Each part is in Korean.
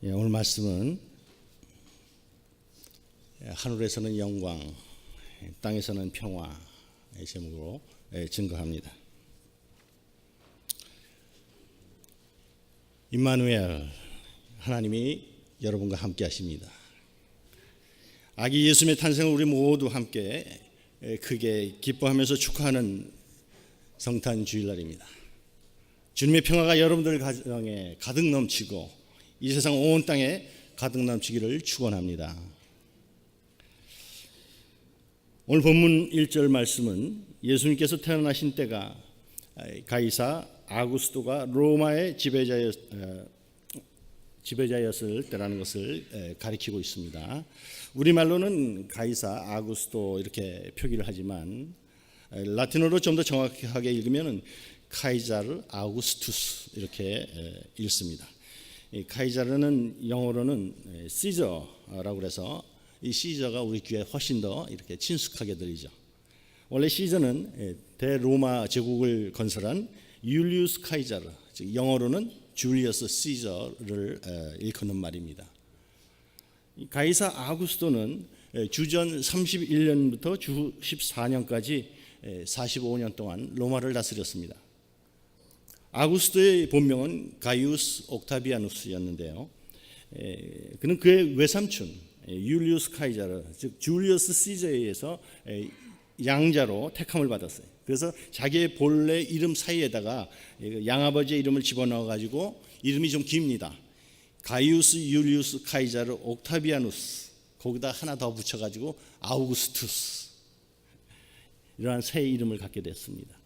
오늘 말씀은 하늘에서는 영광, 땅에서는 평화의 제목으로 증거합니다. 임마누엘, 하나님이 여러분과 함께 하십니다. 아기 예수님의 탄생을 우리 모두 함께 크게 기뻐하면서 축하하는 성탄 주일날입니다. 주님의 평화가 여러분들 가정에 가득 넘치고 이 세상 온 땅에 가득 넘치기를 축원합니다. 오늘 본문 1절 말씀은 예수님께서 태어나신 때가 가이사 아구스토가 로마의 지배자였을 때라는 것을 가리키고 있습니다. 우리말로는 가이사 아구스토 이렇게 표기를 하지만 라틴어로 좀 더 정확하게 읽으면 카이자르 아우구스투스 이렇게 읽습니다. 이 카이자르는 영어로는 시저라고 해서 이 시저가 우리 귀에 훨씬 더 이렇게 친숙하게 들리죠. 원래 시저는 대로마 제국을 건설한 율리우스 카이자르, 즉 영어로는 줄리어스 시저를 일컫는 말입니다. 가이사 아구스토는 주전 31년부터 주 14년까지 45년 동안 로마를 다스렸습니다. 아구스토의 본명은 가이우스 옥타비아누스였는데요. 그는 그의 외삼촌 율리우스 카이자르, 즉 줄리어스 시저에 의해서 양자로 택함을 받았어요. 그래서 자기의 본래 이름 사이에다가 양아버지의 이름을 집어넣어 가지고 이름이 좀 깁니다. 가이우스 율리우스 카이자르 옥타비아누스, 거기다 하나 더 붙여 가지고 아우구스투스, 이러한 새 이름을 갖게 됐습니다.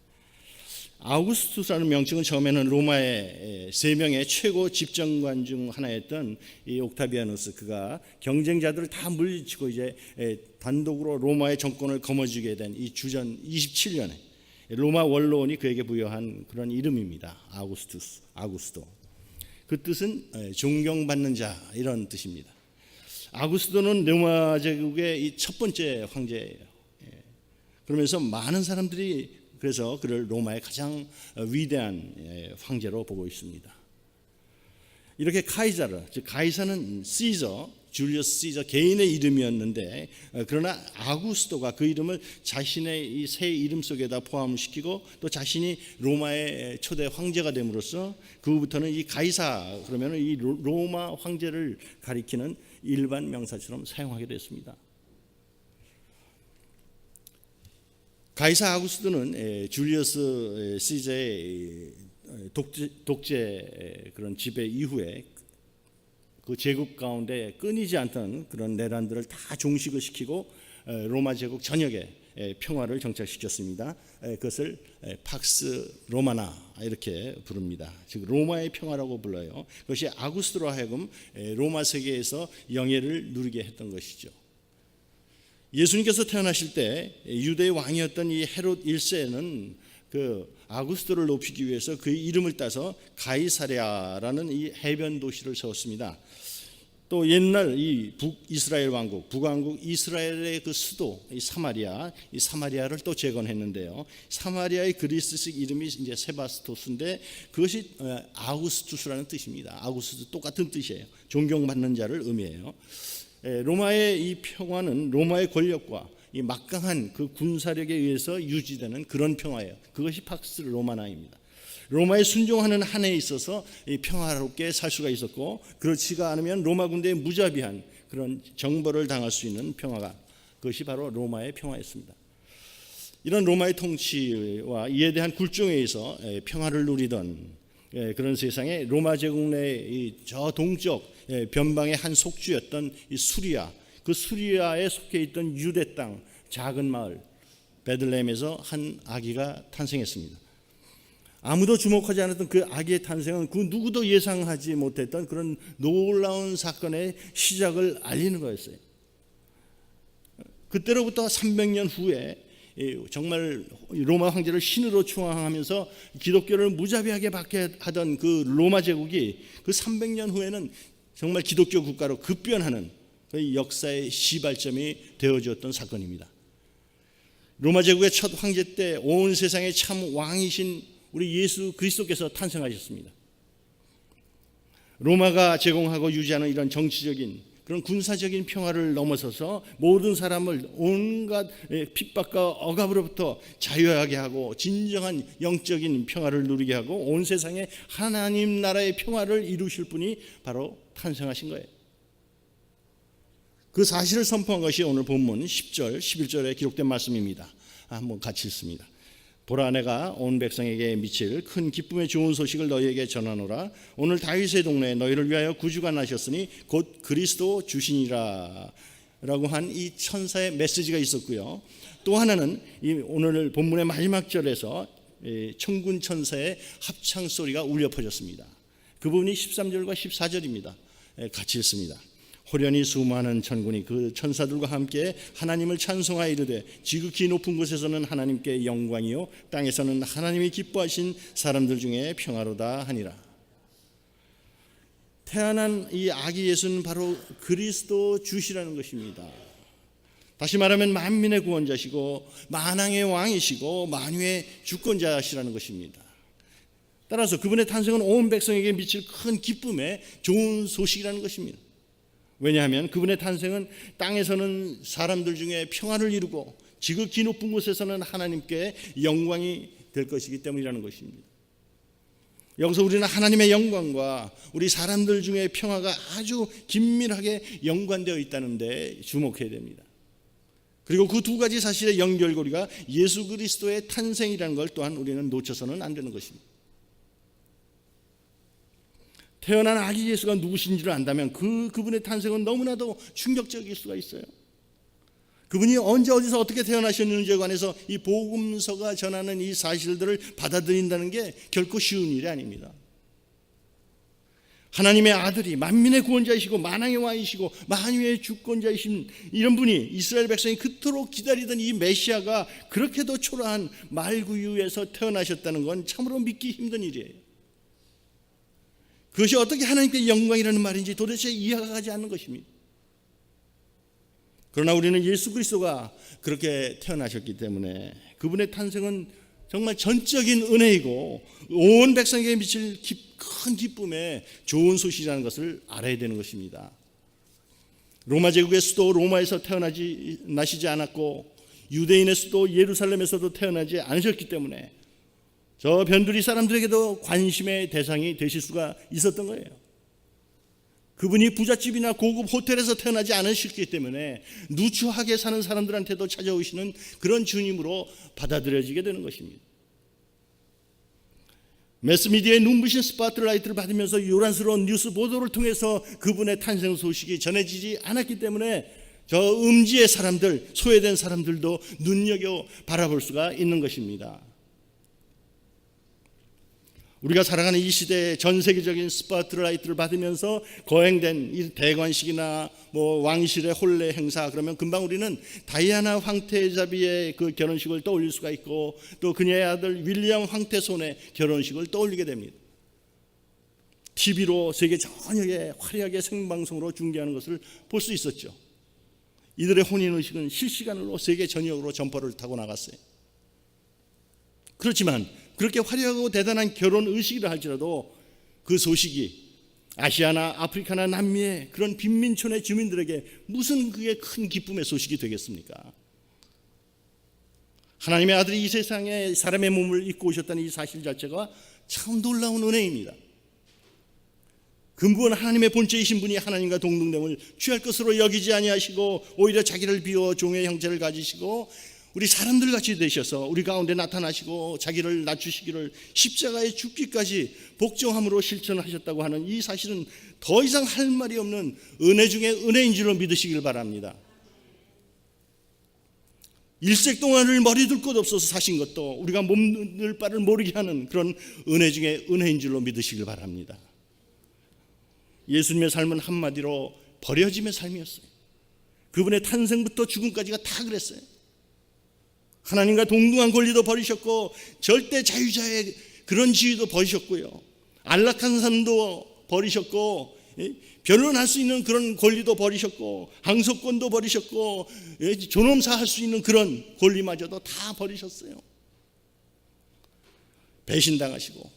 아우구스투스라는 명칭은 처음에는 로마의 세 명의 최고 집정관 중 하나였던 이 옥타비아누스, 그가 경쟁자들을 다 물리치고 이제 단독으로 로마의 정권을 거머쥐게 된 이 주전 27년에 로마 원로원이 그에게 부여한 그런 이름입니다. 아구스토. 그 뜻은 존경받는 자, 이런 뜻입니다. 아구스토는 로마 제국의 이 첫 번째 황제예요. 그러면서 많은 사람들이 그래서 그를 로마의 가장 위대한 황제로 보고 있습니다. 이렇게 카이자르, 즉 가이사는 시저, 줄리어스 시저 개인의 이름이었는데, 그러나 아구스토가 그 이름을 자신의 이 새 이름 속에다 포함시키고 또 자신이 로마의 초대 황제가 됨으로써 그 후부터는 이 가이사 그러면 이 로마 황제를 가리키는 일반 명사처럼 사용하게 됐습니다. 가이사 아구스토는 줄리어스 시저의 독재 그런 지배 이후에 그 제국 가운데 끊이지 않던 그런 내란들을 다 종식을 시키고 로마 제국 전역에 평화를 정착시켰습니다. 그것을 팍스 로마나 이렇게 부릅니다. 즉 로마의 평화라고 불러요. 그것이 아구스토로 하여금 로마 세계에서 영예를 누리게 했던 것이죠. 예수님께서 태어나실 때 유대의 왕이었던 이 헤롯 1세는 그 아구스토를 높이기 위해서 그의 이름을 따서 가이사랴라는 이 해변 도시를 세웠습니다. 또 옛날 이 북이스라엘 왕국, 북왕국 이스라엘의 그 수도 이 사마리아를 또 재건했는데요. 사마리아의 그리스식 이름이 이제 세바스토스인데 그것이 아우구스투스라는 뜻입니다. 아우구스투스 똑같은 뜻이에요. 존경받는 자를 의미해요. 로마의 이 평화는 로마의 권력과 이 막강한 그 군사력에 의해서 유지되는 그런 평화예요. 그것이 팍스 로마나입니다. 로마에 순종하는 한에 있어서 이 평화롭게 살 수가 있었고, 그렇지가 않으면 로마 군대에 무자비한 그런 정벌을 당할 수 있는 평화가, 그것이 바로 로마의 평화였습니다. 이런 로마의 통치와 이에 대한 굴종에 의해서 평화를 누리던 그런 세상에 로마 제국 내 저 동쪽 변방의 한 속주였던 이 수리아, 그 수리아에 속해 있던 유대 땅 작은 마을 베들레헴에서 한 아기가 탄생했습니다. 아무도 주목하지 않았던 그 아기의 탄생은 그 누구도 예상하지 못했던 그런 놀라운 사건의 시작을 알리는 거였어요. 그때로부터 300년 후에 정말 로마 황제를 신으로 추앙하면서 기독교를 무자비하게 받게 하던 그 로마 제국이 그 300년 후에는 정말 기독교 국가로 급변하는 그 역사의 시발점이 되어주었던 사건입니다. 로마 제국의 첫 황제 때 온 세상의 참 왕이신 우리 예수 그리스도께서 탄생하셨습니다. 로마가 제공하고 유지하는 이런 정치적인 그런 군사적인 평화를 넘어서서 모든 사람을 온갖 핍박과 억압으로부터 자유하게 하고 진정한 영적인 평화를 누리게 하고 온 세상에 하나님 나라의 평화를 이루실 분이 바로 탄생하신 거예요. 그 사실을 선포한 것이 오늘 본문 10절, 11절에 기록된 말씀입니다. 한번 같이 읽습니다. 보라, 내가 온 백성에게 미칠 큰 기쁨의 좋은 소식을 너희에게 전하노라. 오늘 다윗의 동네에 너희를 위하여 구주가 나셨으니 곧 그리스도 주시니라 라고 한 이 천사의 메시지가 있었고요. 또 하나는 이 오늘 본문의 마지막 절에서 천군 천사의 합창 소리가 울려 퍼졌습니다. 그 부분이 13절과 14절입니다. 같이 읽습니다. 호련히 수많은 천군이 그 천사들과 함께 하나님을 찬송하여 이르되 지극히 높은 곳에서는 하나님께 영광이요 땅에서는 하나님이 기뻐하신 사람들 중에 평화로다 하니라. 태어난 이 아기 예수는 바로 그리스도 주시라는 것입니다. 다시 말하면 만민의 구원자시고 만왕의 왕이시고 만유의 주권자시라는 것입니다. 따라서 그분의 탄생은 온 백성에게 미칠 큰 기쁨의 좋은 소식이라는 것입니다. 왜냐하면 그분의 탄생은 땅에서는 사람들 중에 평화를 이루고 지극히 높은 곳에서는 하나님께 영광이 될 것이기 때문이라는 것입니다. 여기서 우리는 하나님의 영광과 우리 사람들 중에 평화가 아주 긴밀하게 연관되어 있다는 데 주목해야 됩니다. 그리고 그 두 가지 사실의 연결고리가 예수 그리스도의 탄생이라는 걸 또한 우리는 놓쳐서는 안 되는 것입니다. 태어난 아기 예수가 누구신지를 안다면 그분의 탄생은 너무나도 충격적일 수가 있어요. 그분이 언제 어디서 어떻게 태어나셨는지에 관해서 이 복음서가 전하는 이 사실들을 받아들인다는 게 결코 쉬운 일이 아닙니다. 하나님의 아들이 만민의 구원자이시고 만왕의 왕이시고 만유의 주권자이신 이런 분이 이스라엘 백성이 그토록 기다리던 이 메시아가 그렇게도 초라한 말구유에서 태어나셨다는 건 참으로 믿기 힘든 일이에요. 그것이 어떻게 하나님께 영광이라는 말인지 도대체 이해가 가지 않는 것입니다. 그러나 우리는 예수 그리스도가 그렇게 태어나셨기 때문에 그분의 탄생은 정말 전적인 은혜이고 온 백성에게 미칠 큰 기쁨의 좋은 소식이라는 것을 알아야 되는 것입니다. 로마 제국의 수도 로마에서 나시지 않았고 유대인의 수도 예루살렘에서도 태어나지 않으셨기 때문에 저 변두리 사람들에게도 관심의 대상이 되실 수가 있었던 거예요. 그분이 부잣집이나 고급 호텔에서 태어나지 않으셨기 때문에 누추하게 사는 사람들한테도 찾아오시는 그런 주님으로 받아들여지게 되는 것입니다. 매스미디어의 눈부신 스포트라이트를 받으면서 요란스러운 뉴스 보도를 통해서 그분의 탄생 소식이 전해지지 않았기 때문에 저 음지의 사람들, 소외된 사람들도 눈여겨 바라볼 수가 있는 것입니다. 우리가 살아가는 이 시대에 전 세계적인 스포트라이트를 받으면서 거행된 이 대관식이나 왕실의 혼례 행사 그러면 금방 우리는 다이아나 황태자비의 그 결혼식을 떠올릴 수가 있고 또 그녀의 아들 윌리엄 황태손의 결혼식을 떠올리게 됩니다. TV로 세계 전역에 화려하게 생방송으로 중계하는 것을 볼 수 있었죠. 이들의 혼인의식은 실시간으로 세계 전역으로 전파를 타고 나갔어요. 그렇지만 그렇게 화려하고 대단한 결혼 의식이라 할지라도 그 소식이 아시아나 아프리카나 남미의 그런 빈민촌의 주민들에게 무슨 그게 큰 기쁨의 소식이 되겠습니까? 하나님의 아들이 이 세상에 사람의 몸을 입고 오셨다는 이 사실 자체가 참 놀라운 은혜입니다. 근본 하나님의 본체이신 분이 하나님과 동등됨을 취할 것으로 여기지 아니하시고 오히려 자기를 비워 종의 형체를 가지시고 우리 사람들 같이 되셔서 우리 가운데 나타나시고 자기를 낮추시기를 십자가에 죽기까지 복종함으로 실천하셨다고 하는 이 사실은 더 이상 할 말이 없는 은혜 중에 은혜인 줄로 믿으시길 바랍니다. 일생 동안을 머리 둘 곳 없어서 사신 것도 우리가 몸둘 바를 모르게 하는 그런 은혜 중에 은혜인 줄로 믿으시길 바랍니다. 예수님의 삶은 한마디로 버려짐의 삶이었어요. 그분의 탄생부터 죽음까지가 다 그랬어요. 하나님과 동등한 권리도 버리셨고 절대 자유자의 그런 지위도 버리셨고요. 안락한 삶도 버리셨고 변론할 수 있는 그런 권리도 버리셨고 항소권도 버리셨고 존엄사 할 수 있는 그런 권리마저도 다 버리셨어요. 배신당하시고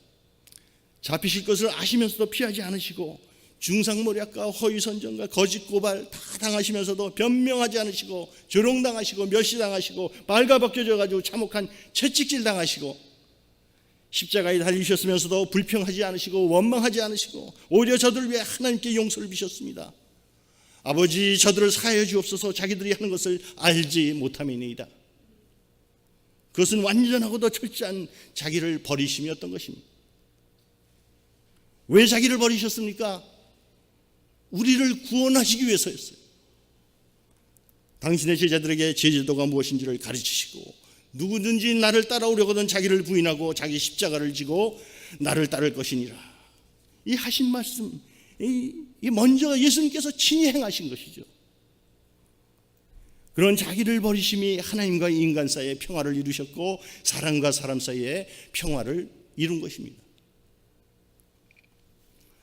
잡히실 것을 아시면서도 피하지 않으시고 중상모략과 허위선전과 거짓 고발 다 당하시면서도 변명하지 않으시고 조롱당하시고 멸시당하시고 발가벗겨져가지고 참혹한 채찍질 당하시고 십자가에 달리셨으면서도 불평하지 않으시고 원망하지 않으시고 오히려 저들을 위해 하나님께 용서를 비셨습니다. 아버지, 저들을 사하여 주옵소서. 자기들이 하는 것을 알지 못함이니이다. 그것은 완전하고도 철저한 자기를 버리심이었던 것입니다. 왜 자기를 버리셨습니까? 우리를 구원하시기 위해서였어요. 당신의 제자들에게 제자도가 무엇인지를 가르치시고 누구든지 나를 따라오려거든 자기를 부인하고 자기 십자가를 지고 나를 따를 것이니라. 이 하신 말씀, 이 먼저 예수님께서 친히 행하신 것이죠. 그런 자기를 버리심이 하나님과 인간 사이의 평화를 이루셨고 사람과 사람 사이의 평화를 이룬 것입니다.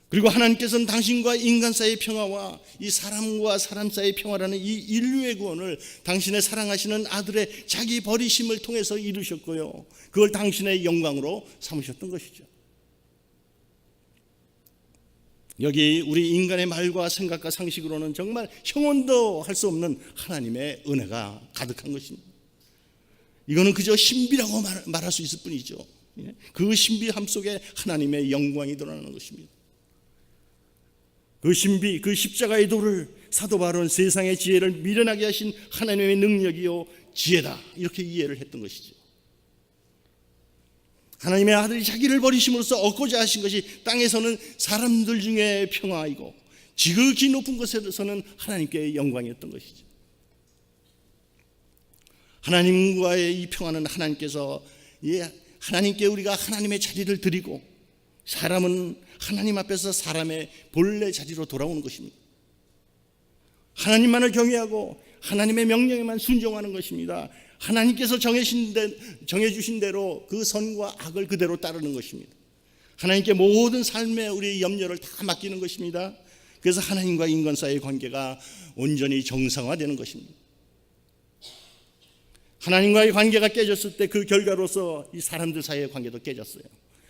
그리고 하나님께서는 당신과 인간 사이의 평화와 이 사람과 사람 사이의 평화라는 이 인류의 구원을 당신의 사랑하시는 아들의 자기 버리심을 통해서 이루셨고요, 그걸 당신의 영광으로 삼으셨던 것이죠. 여기 우리 인간의 말과 생각과 상식으로는 정말 형언도 할 수 없는 하나님의 은혜가 가득한 것입니다. 이거는 그저 신비라고 말할 수 있을 뿐이죠. 그 신비함 속에 하나님의 영광이 드러나는 것입니다. 그 신비, 그 십자가의 도를 사도 바울은 세상의 지혜를 미련하게 하신 하나님의 능력이요 지혜다, 이렇게 이해를 했던 것이죠. 하나님의 아들이 자기를 버리심으로써 얻고자 하신 것이 땅에서는 사람들 중에 평화이고 지극히 높은 곳에서는 하나님께 영광이었던 것이죠. 하나님과의 이 평화는 하나님께 우리가 하나님의 자리를 드리고 사람은 하나님 앞에서 사람의 본래 자리로 돌아오는 것입니다. 하나님만을 경외하고 하나님의 명령에만 순종하는 것입니다. 하나님께서 정해주신 대로 그 선과 악을 그대로 따르는 것입니다. 하나님께 모든 삶의 우리의 염려를 다 맡기는 것입니다. 그래서 하나님과 인간 사이의 관계가 온전히 정상화되는 것입니다. 하나님과의 관계가 깨졌을 때 그 결과로서 이 사람들 사이의 관계도 깨졌어요.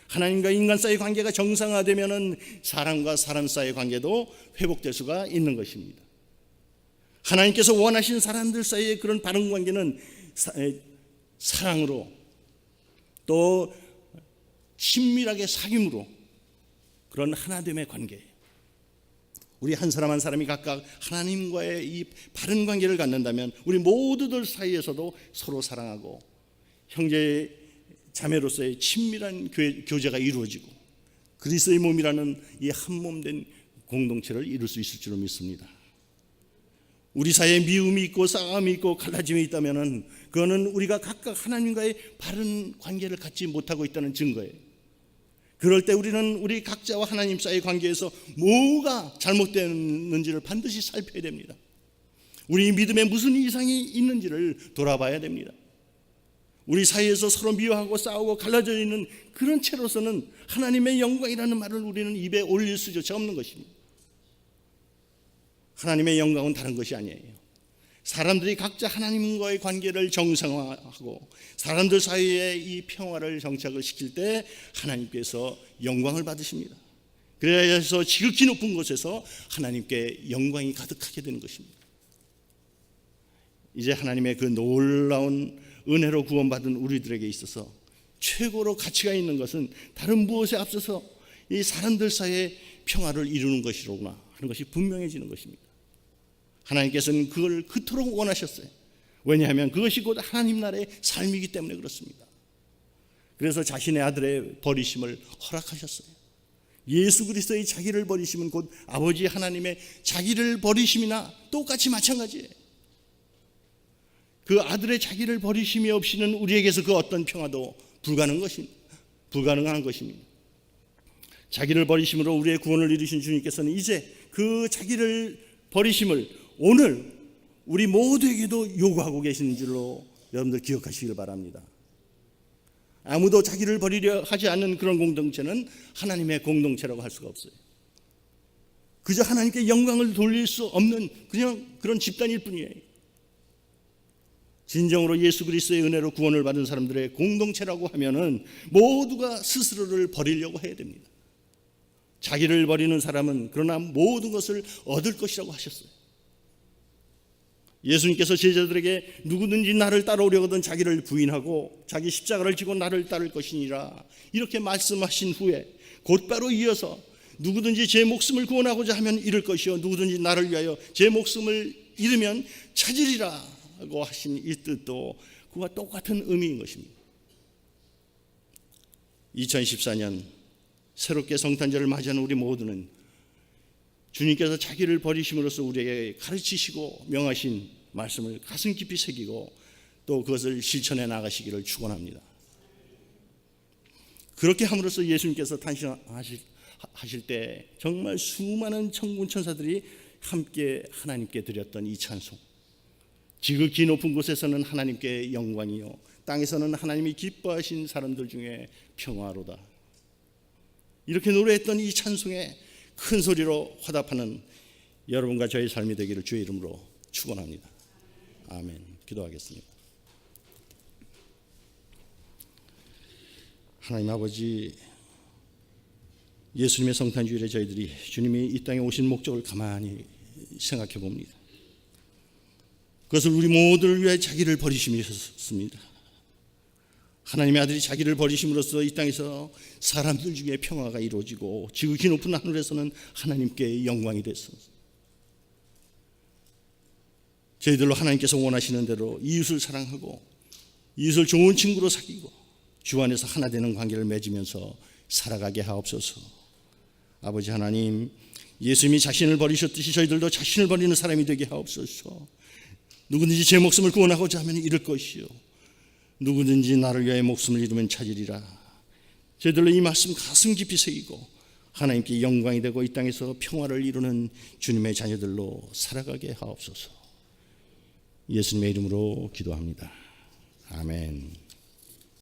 하나님과 인간 사이의 관계가 정상화되면은 사람과 사람 사이의 관계도 회복될 수가 있는 것입니다. 하나님께서 원하신 사람들 사이의 그런 바른 관계는 사랑으로 또 친밀하게 사귐으로 그런 하나됨의 관계예요. 우리 한 사람 한 사람이 각각 하나님과의 이 바른 관계를 갖는다면 우리 모두들 사이에서도 서로 사랑하고 형제 자매로서의 친밀한 교제가 이루어지고 그리스도의 몸이라는 이 한몸된 공동체를 이룰 수 있을 줄로 믿습니다. 우리 사이에 미움이 있고 싸움이 있고 갈라짐이 있다면 그거는 우리가 각각 하나님과의 바른 관계를 갖지 못하고 있다는 증거예요. 그럴 때 우리는 우리 각자와 하나님 사이의 관계에서 뭐가 잘못됐는지를 반드시 살펴야 됩니다. 우리 믿음에 무슨 이상이 있는지를 돌아봐야 됩니다. 우리 사이에서 서로 미워하고 싸우고 갈라져 있는 그런 채로서는 하나님의 영광이라는 말을 우리는 입에 올릴 수조차 없는 것입니다. 하나님의 영광은 다른 것이 아니에요. 사람들이 각자 하나님과의 관계를 정상화하고 사람들 사이에 이 평화를 정착을 시킬 때 하나님께서 영광을 받으십니다. 그래서 지극히 높은 곳에서 하나님께 영광이 가득하게 되는 것입니다. 이제 하나님의 그 놀라운 은혜로 구원받은 우리들에게 있어서 최고로 가치가 있는 것은 다른 무엇에 앞서서 이 사람들 사이의 평화를 이루는 것이로구나 하는 것이 분명해지는 것입니다. 하나님께서는 그걸 그토록 원하셨어요. 왜냐하면 그것이 곧 하나님 나라의 삶이기 때문에 그렇습니다. 그래서 자신의 아들의 버리심을 허락하셨어요. 예수 그리스도의 자기를 버리심은 곧 아버지 하나님의 자기를 버리심이나 똑같이 마찬가지예요. 그 아들의 자기를 버리심이 없이는 우리에게서 그 어떤 평화도 불가능한 것입니다. 자기를 버리심으로 우리의 구원을 이루신 주님께서는 이제 그 자기를 버리심을 오늘 우리 모두에게도 요구하고 계시는 줄로 여러분들 기억하시길 바랍니다. 아무도 자기를 버리려 하지 않는 그런 공동체는 하나님의 공동체라고 할 수가 없어요. 그저 하나님께 영광을 돌릴 수 없는 그냥 그런 집단일 뿐이에요. 진정으로 예수 그리스도의 은혜로 구원을 받은 사람들의 공동체라고 하면은 모두가 스스로를 버리려고 해야 됩니다. 자기를 버리는 사람은 그러나 모든 것을 얻을 것이라고 하셨어요. 예수님께서 제자들에게 누구든지 나를 따라오려거든 자기를 부인하고 자기 십자가를 지고 나를 따를 것이니라 이렇게 말씀하신 후에 곧바로 이어서 누구든지 제 목숨을 구원하고자 하면 잃을 것이요 누구든지 나를 위하여 제 목숨을 잃으면 찾으리라고 하신 이 뜻도 그와 똑같은 의미인 것입니다. 2014년 새롭게 성탄절을 맞이하는 우리 모두는 주님께서 자기를 버리심으로써 우리에게 가르치시고 명하신 말씀을 가슴 깊이 새기고 또 그것을 실천해 나가시기를 축원합니다. 그렇게 함으로써 예수님께서 탄생하실 때 정말 수많은 천군 천사들이 함께 하나님께 드렸던 이 찬송, 지극히 높은 곳에서는 하나님께 영광이요 땅에서는 하나님이 기뻐하신 사람들 중에 평화로다, 이렇게 노래했던 이 찬송에 큰 소리로 화답하는 여러분과 저의 삶이 되기를 주의 이름으로 축원합니다. 아멘. 기도하겠습니다. 하나님 아버지, 예수님의 성탄주일에 저희들이 주님이 이 땅에 오신 목적을 가만히 생각해 봅니다. 그것을 우리 모두를 위해 자기를 버리심이었습니다. 하나님의 아들이 자기를 버리심으로써 이 땅에서 사람들 중에 평화가 이루어지고 지극히 높은 하늘에서는 하나님께 영광이 됐습니다. 저희들로 하나님께서 원하시는 대로 이웃을 사랑하고 이웃을 좋은 친구로 사귀고 주 안에서 하나 되는 관계를 맺으면서 살아가게 하옵소서. 아버지 하나님, 예수님이 자신을 버리셨듯이 저희들도 자신을 버리는 사람이 되게 하옵소서. 누구든지 제 목숨을 구원하고자 하면 잃을 것이요 누구든지 나를 위하여 목숨을 잃으면 찾으리라. 저희들로 이 말씀 가슴 깊이 새기고 하나님께 영광이 되고 이 땅에서 평화를 이루는 주님의 자녀들로 살아가게 하옵소서. 예수님의 이름으로 기도합니다. 아멘.